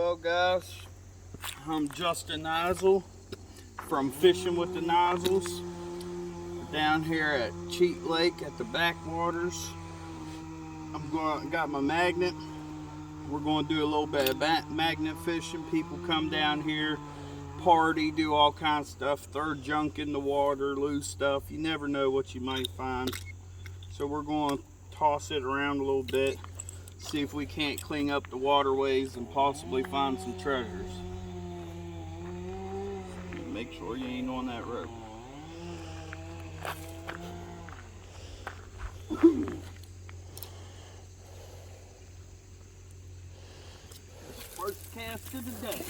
Well, guys, I'm Justin Nizel from Fishing with the Nizels down here at Cheat Lake at the Backwaters. Got my magnet. We're going to do a little bit of magnet fishing. People come down here, party, do all kinds of stuff, throw junk in the water, lose stuff. You never know what you might find. So we're going to toss it around a little bit, see if we can't clean up the waterways and possibly find some treasures. Make sure you ain't on that rope. First cast of the day.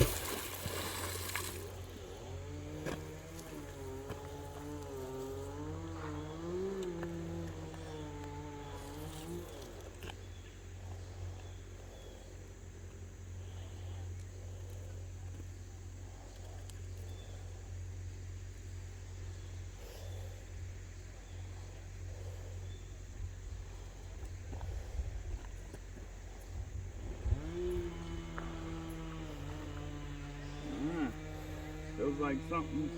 Feels like something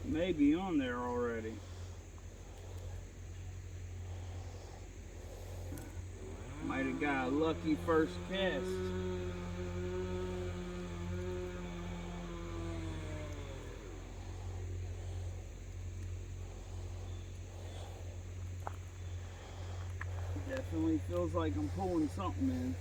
may be on there already. Might have got a lucky first cast. Definitely feels like I'm pulling something in.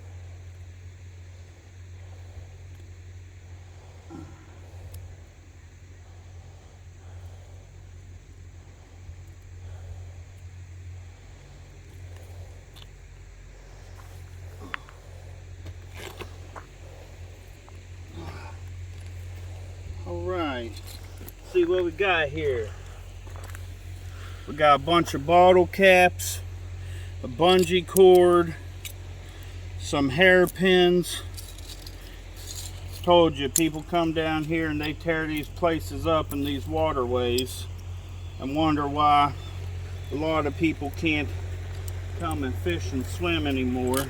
Alright, see what we got here. We got a bunch of bottle caps, a bungee cord, some hairpins. Told you, people come down here and they tear these places up in these waterways and wonder why a lot of people can't come and fish and swim anymore.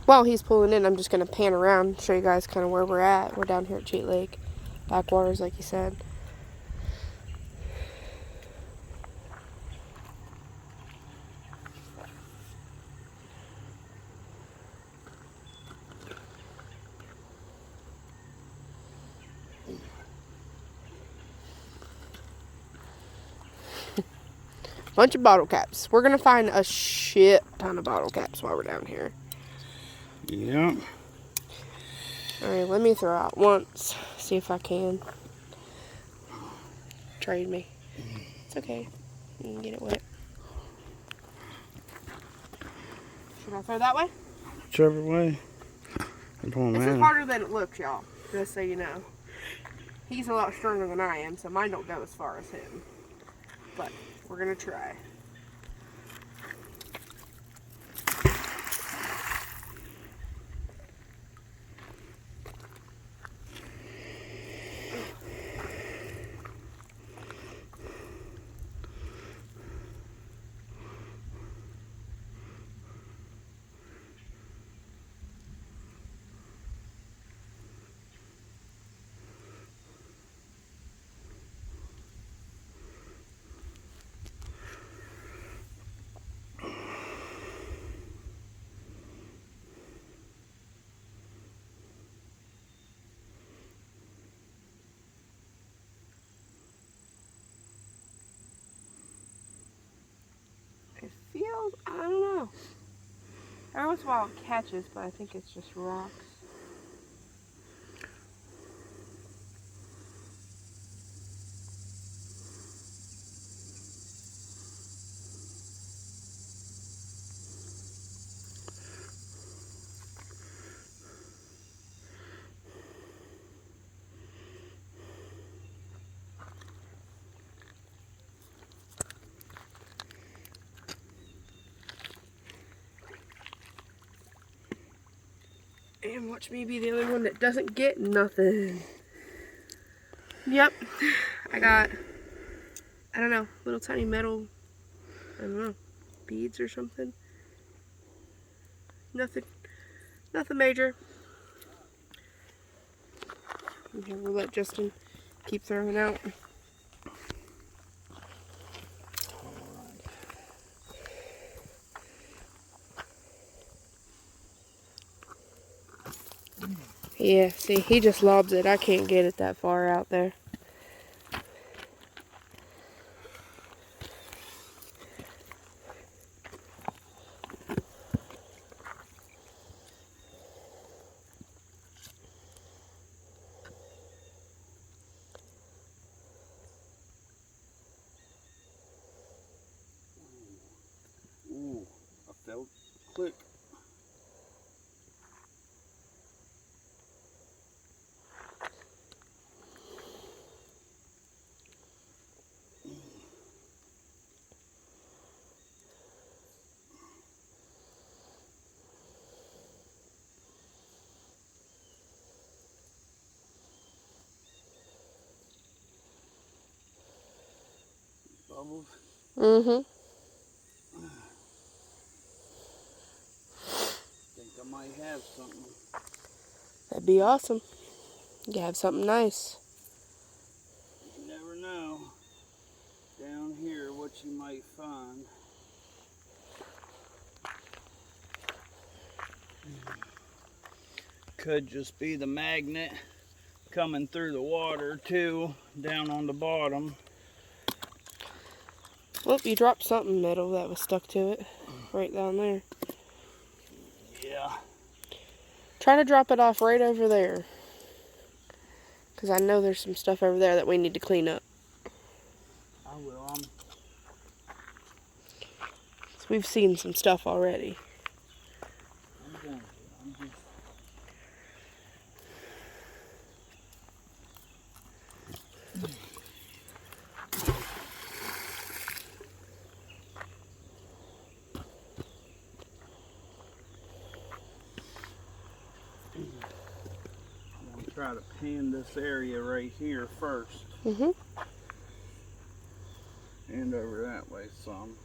While he's pulling in, I'm just going to pan around and show you guys kind of where we're at. We're down here at Cheat Lake, Backwaters, like you said. Bunch of bottle caps. We're going to find a shit ton of bottle caps while we're down here. Yeah. Alright, let me throw out once. See if I can. Trade me. It's okay. You can get it wet. Should I throw that way? Whichever way. It don't matter. This is harder than it looks, y'all. Just so you know. He's a lot stronger than I am, so mine don't go as far as him. But we're going to try. I don't know. Every once in a while it catches, but I think it's just rocks. And watch me be the only one that doesn't get nothing. Yep. I got, I don't know, little tiny metal, I don't know, beads or something. Nothing major. Okay, we'll let Justin keep throwing out. Yeah, see, he just lobs it. I can't get it that far out there. Ooh, I felt click. Bubbles. Mm-hmm. Think I might have something. That'd be awesome. You have something nice. You never know down here what you might find. Could just be the magnet coming through the water too, down on the bottom. Well, you dropped something metal that was stuck to it. Right down there. Yeah. Try to drop it off right over there. Because I know there's some stuff over there that we need to clean up. I will. So we've seen some stuff already. I'm going to. I'm just... I'm going to try to pan this area right here first. Mm-hmm. And over that way some.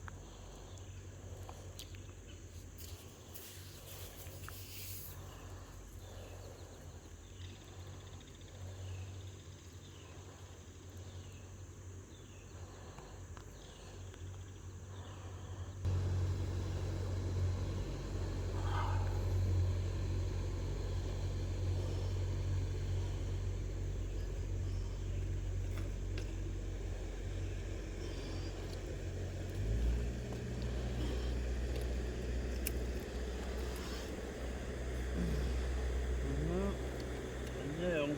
No.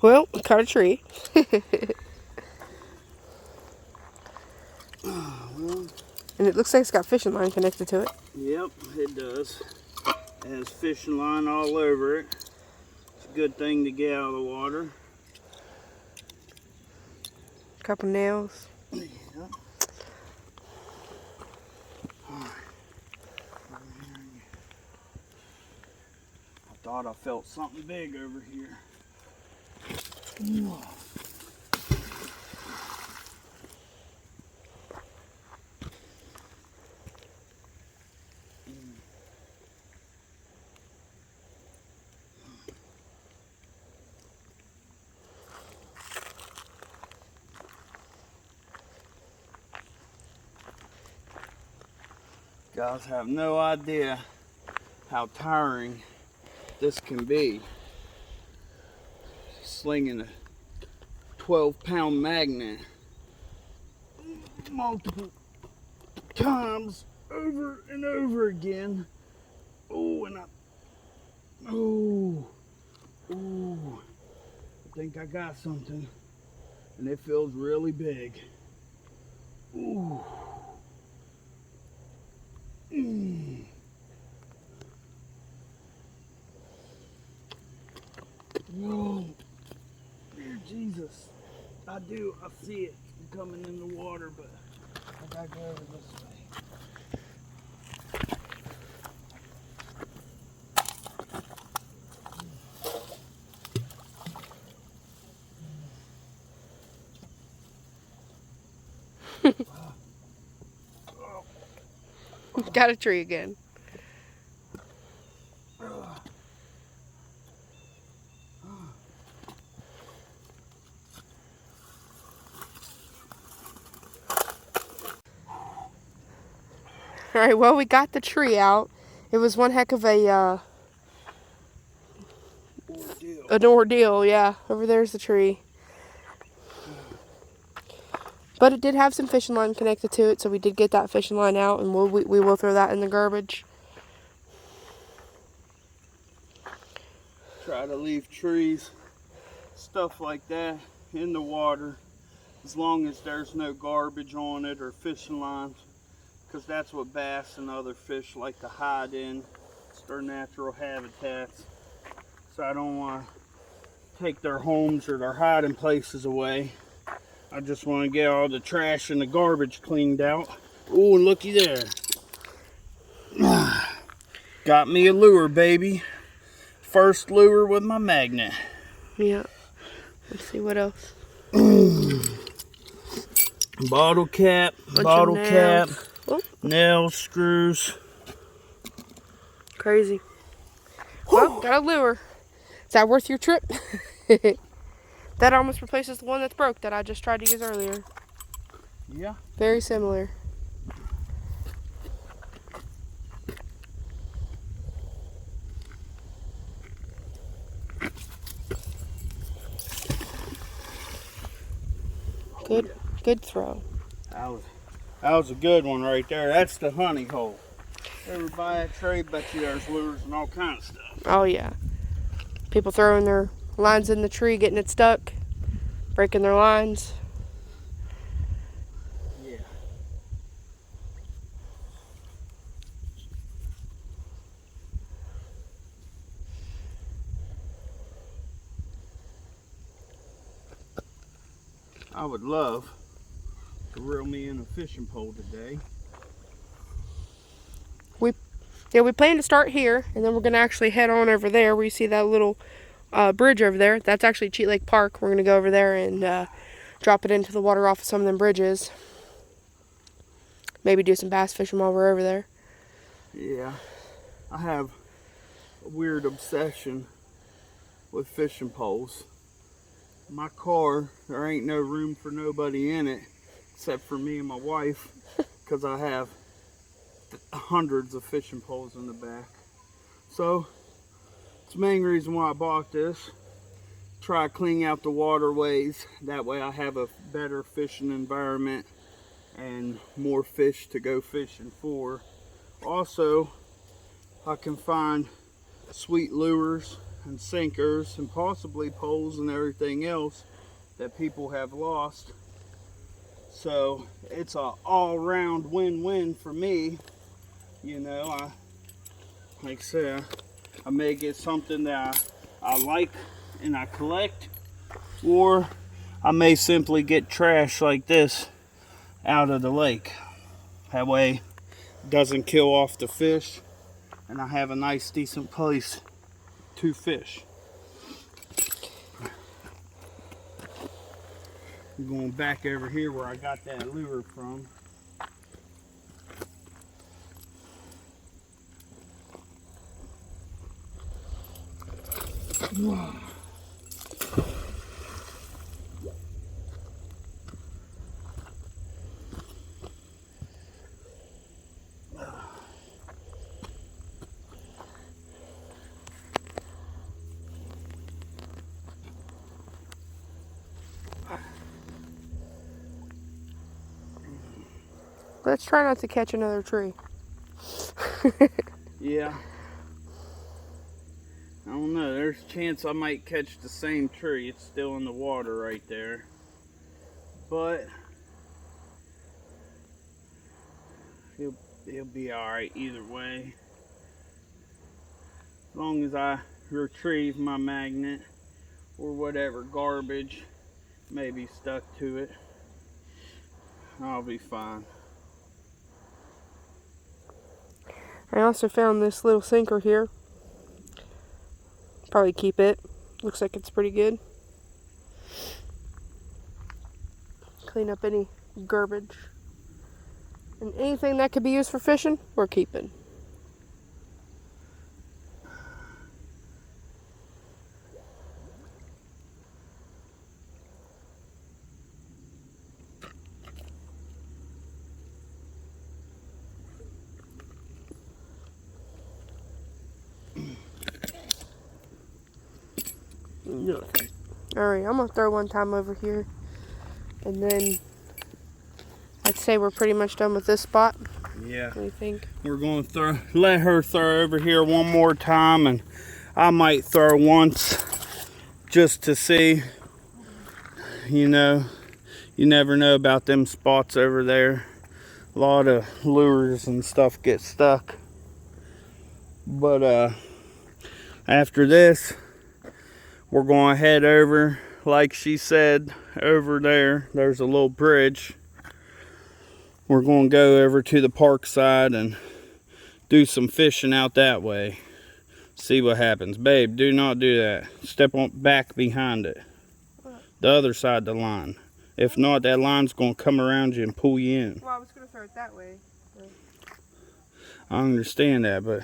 Well, cut a tree. Well, And it looks like it's got fishing line connected to it. yep, it does. It has fishing line all over it. It's a good thing to get out of the water. Couple nails. Yeah. I thought I felt something big over here. guys have no idea how tiring this can be. Slinging a 12-pound magnet multiple times over and over again. Oh, and I think I got something, and it feels really big. Ooh. Whoa. Dear Jesus. I see it coming in the water, but I gotta go over this way. Got a tree again. All right, well, we got the tree out. It was one heck of an ordeal, yeah. Over there's the tree. But it did have some fishing line connected to it, so we did get that fishing line out, and we will throw that in the garbage. Try to leave trees, stuff like that, in the water, as long as there's no garbage on it or fishing lines, because that's what bass and other fish like to hide in. It's their natural habitats. So I don't want to take their homes or their hiding places away. I just want to get all the trash and the garbage cleaned out. Oh, looky there. Got me a lure, baby. First lure with my magnet. Yeah. Let's see what else. Bottle cap, Oh. nails, screws. Crazy. Well, got a lure. Is that worth your trip? That almost replaces the one that's broke that I just tried to use earlier. Yeah. Very similar. Good throw. That was a good one right there. That's the honey hole. Ever buy that trade? Bet you there's lures and all kinds of stuff. Oh yeah. People throwing their lines in the tree, getting it stuck, breaking their lines. Yeah. I would love to reel me in a fishing pole today. We plan to start here, and then we're going to actually head on over there where you see that little bridge over there. That's actually Cheat Lake Park. We're going to go over there and drop it into the water off of some of them bridges. Maybe do some bass fishing while we're over there. Yeah. I have a weird obsession with fishing poles. My car, there ain't no room for nobody in it except for me and my wife, because I have hundreds of fishing poles in the back. So it's the main reason why I bought this. Try cleaning out the waterways, that way I have a better fishing environment and more fish to go fishing for. Also, I can find sweet lures and sinkers and possibly poles and everything else that people have lost. So it's an all-round win-win for me. You know, like I said, I may get something that I like and I collect, or I may simply get trash like this out of the lake. That way it doesn't kill off the fish, and I have a nice decent place to fish. I'm going back over here where I got that lure from. Let's try not to catch another tree. Yeah. I don't know. There's a chance I might catch the same tree. It's still in the water right there. But he'll be alright either way. As long as I retrieve my magnet or whatever garbage may be stuck to it, I'll be fine. I also found this little sinker here. Probably keep it. Looks like it's pretty good. Clean up any garbage. And anything that could be used for fishing, we're keeping. Alright, I'm gonna throw one time over here, and then I'd say we're pretty much done with this spot. Yeah. What do you think? We're going to let her throw over here one more time, and I might throw once just to see. You know, you never know about them spots over there. A lot of lures and stuff get stuck. But after this, we're going to head over, like she said, over there. There's a little bridge. We're going to go over to the park side and do some fishing out that way. See what happens. Babe, do not do that. Step on back behind it. The other side of the line. If not, that line's going to come around you and pull you in. Well, I was going to throw it that way. I understand that, but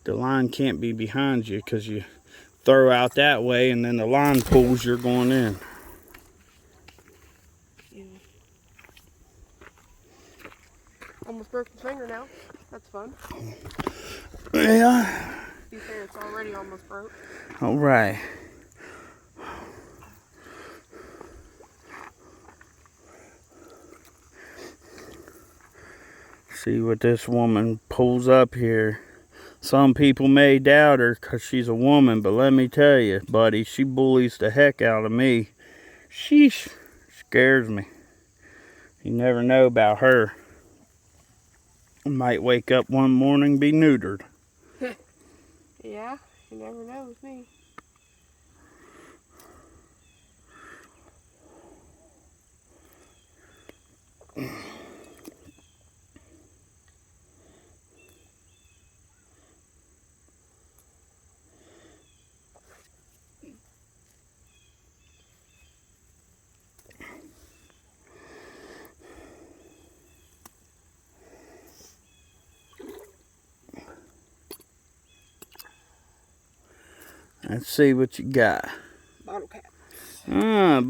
the line can't be behind you because you throw out that way and then the line pulls, you're going in. Almost broke the finger now. That's fun. Yeah. To be fair, it's already almost broke. All right. See what this woman pulls up here. Some people may doubt her because she's a woman, but let me tell you, buddy, she bullies the heck out of me. Sheesh, scares me. You never know about her. Might wake up one morning, be neutered. Yeah, you never know with me. Let's see what you got. Bottle cap.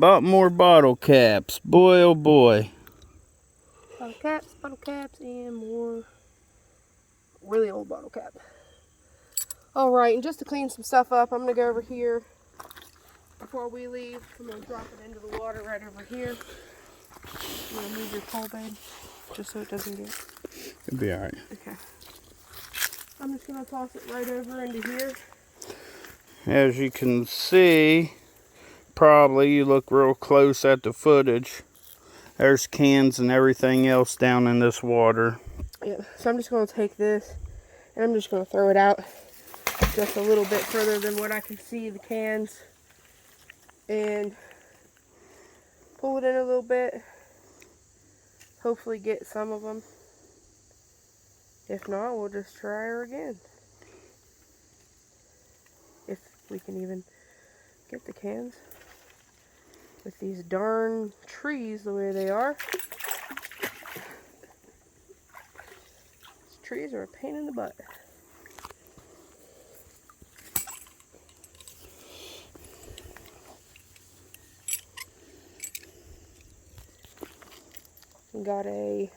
Bought more bottle caps. Boy, oh boy. Bottle caps, and more really old bottle cap. Alright, and just to clean some stuff up, I'm going to go over here before we leave. I'm going to drop it into the water right over here. I'm going to move your pole, babe, just so it doesn't get... It'll be alright. Okay. I'm just going to toss it right over into here. As you can see, probably you look real close at the footage. There's cans and everything else down in this water. Yeah, so I'm just going to take this and I'm just going to throw it out just a little bit further than what I can see the cans and pull it in a little bit. Hopefully get some of them. If not, we'll just try her again. If we can even get the cans with these darn trees the way they are. These trees are a pain in the butt. Got a,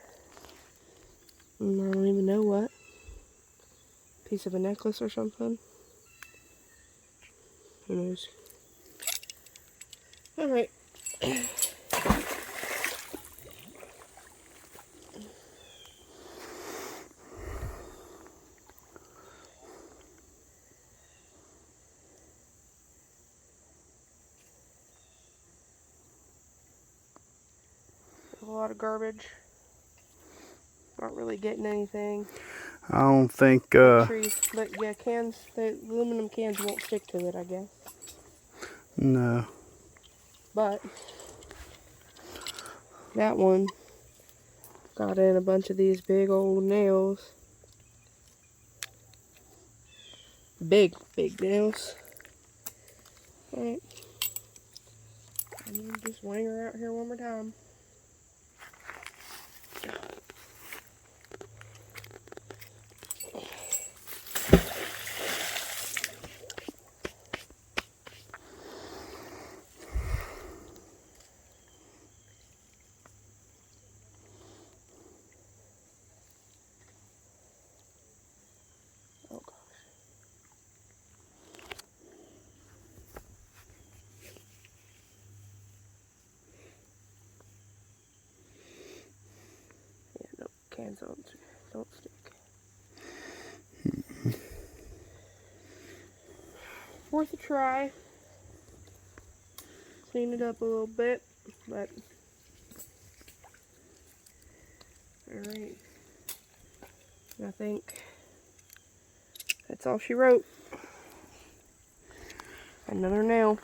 I don't even know what, piece of a necklace or something. Who knows? Alright. lot of garbage. Not really getting anything. I don't think, Trees, but yeah, cans, the aluminum cans won't stick to it, I guess. no. But that one got in a bunch of these big old nails. Big nails. Alright. I'm gonna just wing her out here one more time. Oh gosh. Yeah, no, cans don't stick. Worth a try. Clean it up a little bit, but alright. I think that's all she wrote. Another nail.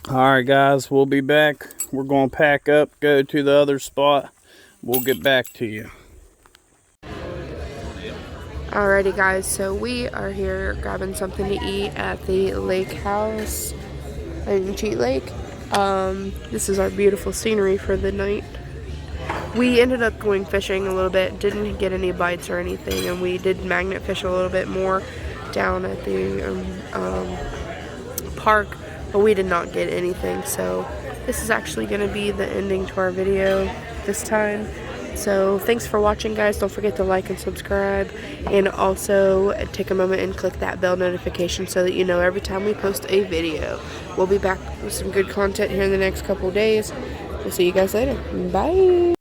Alright guys, we'll be back. We're going to pack up, go to the other spot. We'll get back to you. Alrighty guys, so we are here grabbing something to eat at the lake house in Cheat Lake. This is our beautiful scenery for the night. We ended up going fishing a little bit, didn't get any bites or anything, and we did magnet fish a little bit more down at the park, but we did not get anything. So this is actually going to be the ending to our video this time. So thanks for watching guys. Don't forget to like and subscribe, and also take a moment and click that bell notification so that you know every time we post a video. We'll be back with some good content here in the next couple days. We'll see you guys later. Bye.